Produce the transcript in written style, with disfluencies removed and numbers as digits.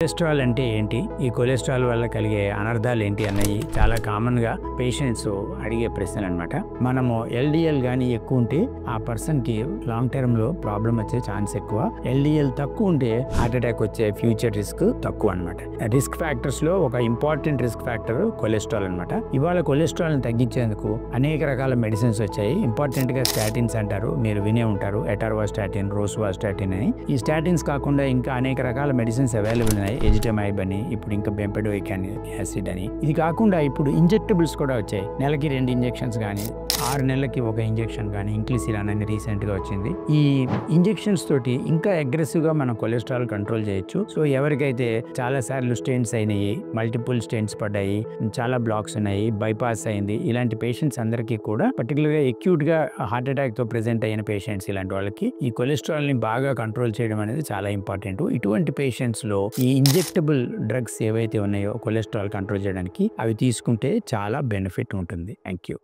Cholesterol అంటే ఏంటి? ఈ కొలెస్ట్రాల్ వల్ల కలిగే అనర్థాలు ఏంటి అన్నవి చాలా కామన్‌గా పేషెంట్స్ అడిగే ప్రశ్నలనమాట. మనము ఎల్‌డీఎల్ గాని ఎక్కువ ఉంటే ఆ పర్సన్‌కి లాంగ్ టర్మ్‌లో ప్రాబ్లమ్ వచ్చే ఛాన్స్ ఎక్కువ. ఎల్‌డీఎల్ తక్కువ ఉంటే హార్ట్ అటాక్ వచ్చే ఫ్యూచర్ రిస్క్ తక్కువ అనమాట. రిస్క్ ఫ్యాక్టర్స్‌లో ఒక ఇంపార్టెంట్ రిస్క్ ఫ్యాక్టర్ కొలెస్ట్రాల్ అనమాట. ఇవాళ కొలెస్ట్రాల్‌ని తగ్గించేందుకు అనేక రకాల మెడిసిన్స్ వచ్చాయి. ఇంపార్టెంట్‌గా స్టాటిన్స్ అంటారు. మీరు వినే ఉంటారు. ఎటార్వాస్టాటిన్, రోసువాస్టాటిన్ అని. ఈ స్టాటిన్స్ కాకుండా ఇంకా అనేక రకాల మెడిసిన్స్ అవైలబుల్ ఉన్నాయి. ఎజిటమైబ్ అని, ఇప్పుడు ఇంకా బెంపెడోయిక్ యాసిడ్ అని. ఇది కాకుండా ఇప్పుడు ఇంజెక్టబుల్స్ కూడా వచ్చాయి. నెలకి 2 ఇంజెక్షన్స్ కానీ 6 నెలలకి ఒక ఇంజెక్షన్ కానీ ఇంక్లిసిరాన్ అని రీసెంట్గా వచ్చింది. ఈ ఇంజెక్షన్స్ తోటి ఇంకా అగ్రెసివ్ గా మనం కొలెస్ట్రాల్ కంట్రోల్ చేయొచ్చు. సో ఎవరికైతే చాలా సార్లు స్టెంట్స్ అయినాయి, మల్టిపుల్ స్టెంట్స్ పడ్డాయి, చాలా బ్లాక్స్ ఉన్నాయి, బైపాస్ అయింది, ఇలాంటి పేషెంట్స్ అందరికీ కూడా పర్టికులర్ గా అక్యూట్ గా హార్ట్ అటాక్ తో ప్రెసెంట్ అయిన పేషెంట్స్, ఇలాంటి వాళ్ళకి ఈ కొలెస్ట్రాల్ ని బాగా కంట్రోల్ చేయడం అనేది చాలా ఇంపార్టెంట్. ఇటువంటి పేషెంట్స్ లో ఈ ఇంజెక్టబుల్ డ్రగ్స్ ఏవైతే ఉన్నాయో కొలెస్ట్రాల్ కంట్రోల్ చేయడానికి, అవి తీసుకుంటే చాలా బెనిఫిట్ ఉంటుంది. Thank you.